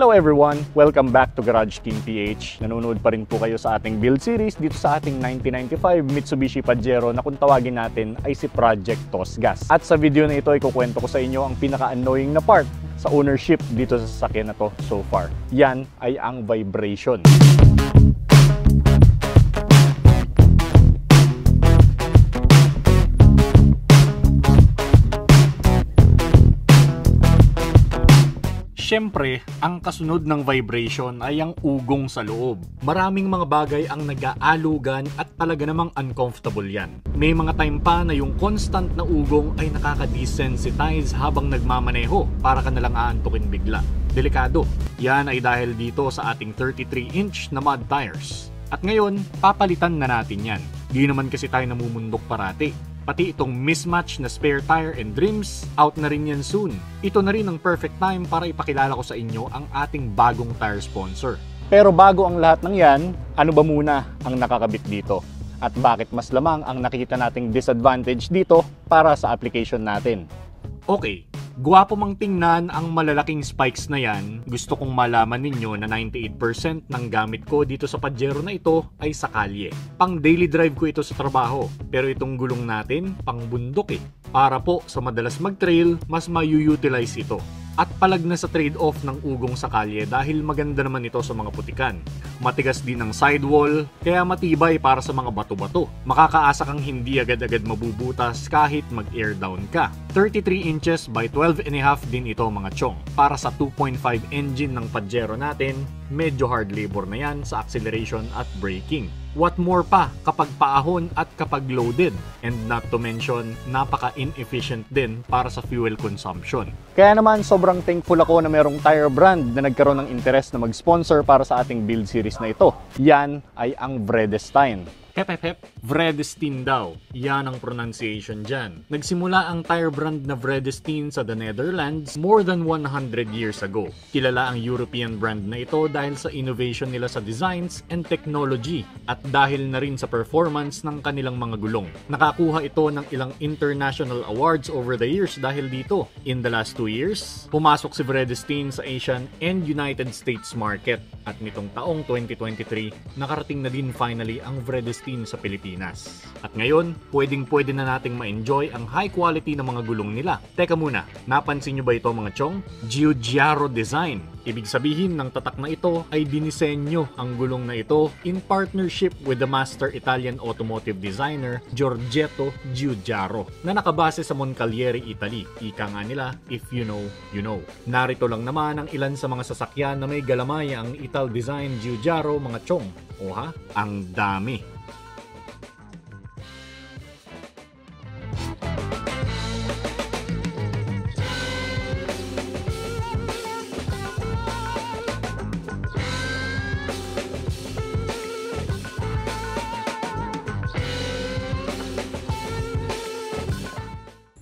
Hello everyone! Welcome back to Garage King PH. Nanonood pa rin po kayo sa ating build series dito sa ating 1995 Mitsubishi Pajero na kung tawagin natin ay si Project Tosgas. At sa video na ito ay kukwento ko sa inyo ang pinaka-annoying na part sa ownership dito sa sasakyan na to so far. Yan ay ang vibration. Siyempre, ang kasunod ng vibration ay ang ugong sa loob. Maraming mga bagay ang nag-aalugan at talaga namang uncomfortable yan. May mga time pa na yung constant na ugong ay nakaka-desensitize habang nagmamaneho para ka nalang aantukin bigla. Delikado. Yan ay dahil dito sa ating 33-inch na mud tires. At ngayon, papalitan na natin yan. Di naman kasi tayo namumundok parati. Pati itong mismatch na spare tire and rims, out na rin yan soon. Ito na rin ang perfect time para ipakilala ko sa inyo ang ating bagong tire sponsor. Pero bago ang lahat ng yan, ano ba muna ang nakakabit dito? At bakit mas lamang ang nakikita nating disadvantage dito para sa application natin? Okay, guwapo mang tingnan ang malalaking spikes na yan, gusto kong malaman ninyo na 98% ng gamit ko dito sa Pajero na ito ay sa kalye. Pang daily drive ko ito sa trabaho, pero itong gulong natin, pang bundok eh. Para po sa madalas mag-trail, mas ma-utilize ito. At palag na sa trade-off ng ugong sa kalye dahil maganda naman ito sa mga putikan. Matigas din ang sidewall, kaya matibay para sa mga bato-bato. Makakaasa kang hindi agad-agad mabubutas kahit mag-air down ka. 33 inches by 12.5 din ito mga chong. Para sa 2.5 engine ng Pajero natin, medyo hard labor na yan sa acceleration at braking. What more pa kapag paahon at kapag loaded, and not to mention napaka-inefficient din para sa fuel consumption. Kaya naman sobrang thankful ako na merong tire brand na nagkaroon ng interest na mag-sponsor para sa ating build series na ito. Yan ay ang Vredestein. Hep hep hep, Vredestein daw. Yan ang pronunciation dyan. Nagsimula ang tire brand na Vredestein sa the Netherlands more than 100 years ago. Kilala ang European brand na ito dahil sa innovation nila sa designs and technology at dahil na rin sa performance ng kanilang mga gulong. Nakakuha ito ng ilang international awards over the years dahil dito. In the last 2 years, pumasok si Vredestein sa Asian and United States market. At nitong taong 2023, nakarating na din finally ang Vredestein sa Pilipinas. At ngayon, pwede na nating ma-enjoy ang high quality ng mga gulong nila. Teka muna, napansin nyo ba ito mga chong? Giugiaro design. Ibig sabihin ng tatak na ito ay dinisenyo ang gulong na ito in partnership with the master Italian automotive designer Giorgetto Giugiaro na nakabase sa Moncalieri, Italy. Ika nga nila, if you know, you know. Narito lang naman ang ilan sa mga sasakyan na may galamay ang Ital Design Giugiaro mga chong. Oha, ang dami.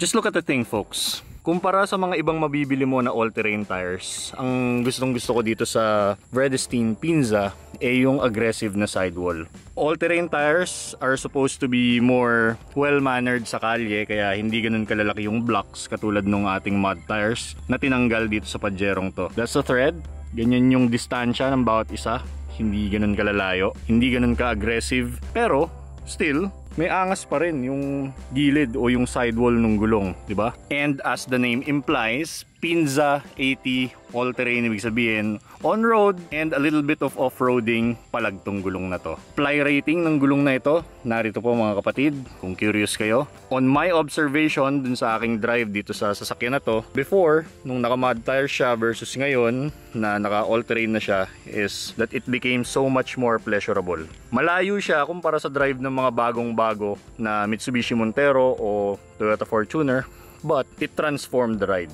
Just look at the thing folks. Kumpara sa mga ibang mabibili mo na all-terrain tires, ang gustong-gusto ko dito sa Vredestein Pinza ay yung aggressive na sidewall. All-terrain tires are supposed to be more well-mannered sa kalye kaya hindi ganun kalalaki yung blocks katulad ng ating mud tires na tinanggal dito sa Pajerong to. That's the thread. Ganyan yung distansya ng bawat isa. Hindi ganun kalalayo. Hindi ganun ka-aggressive. Pero still, may angas pa rin yung gilid o yung sidewall ng gulong, di ba? And as the name implies, Pinza 80 all-terrain, ibig sabihin on-road and a little bit of off-roading palag tong gulong na to. Ply rating ng gulong na ito, narito po mga kapatid, kung curious kayo. On my observation dun sa aking drive dito sa sasakyan na to, before, nung naka-mud tire siya versus ngayon na naka-all-terrain na siya, is that it became so much more pleasurable. Malayo siya kumpara sa drive ng mga bagong-bago na Mitsubishi Montero o Toyota Fortuner, but it transformed the ride.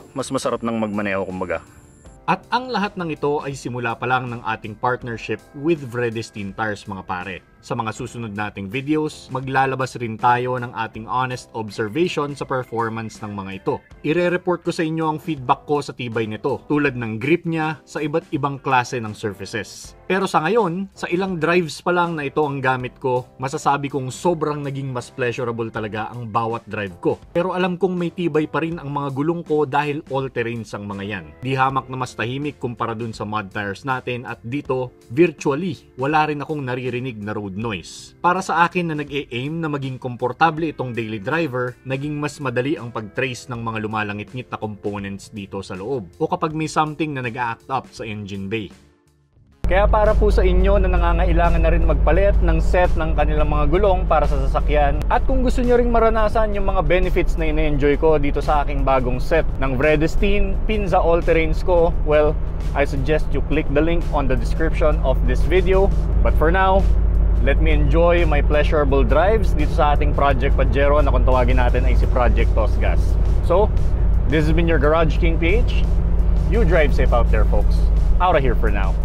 Mas masarap nang magmaneho kumbaga. At ang lahat ng ito ay simula pa lang ng ating partnership with Vredestein Tires mga pare. Sa mga susunod nating videos, maglalabas rin tayo ng ating honest observation sa performance ng mga ito. Ire-report ko sa inyo ang feedback ko sa tibay nito, tulad ng grip niya sa iba't ibang klase ng surfaces. Pero sa ngayon, sa ilang drives pa lang na ito ang gamit ko, masasabi kong sobrang naging mas pleasurable talaga ang bawat drive ko. Pero alam kong may tibay pa rin ang mga gulong ko dahil all-terrains ang mga yan. Di hamak na mas tahimik kumpara dun sa mud tires natin at dito, virtually, wala rin akong naririnig na road noise. Para sa akin na nag-e-aim na maging komportable itong daily driver, naging mas madali ang pag-trace ng mga lumalangit-ngit na components dito sa loob o kapag may something na nag-act up sa engine bay. Kaya para po sa inyo na nangangailangan na rin magpalit ng set ng kanilang mga gulong para sa sasakyan at kung gusto nyo ring maranasan yung mga benefits na ina-enjoy ko dito sa aking bagong set ng Vredestein Pinza all-terrains ko, well, I suggest you click the link on the description of this video. But for now, let me enjoy my pleasurable drives dito sa ating Project Pajero na kung tawagin natin ay si Project Tosgas. So, this has been your Garage King PH. You drive safe out there, folks. Out of here for now.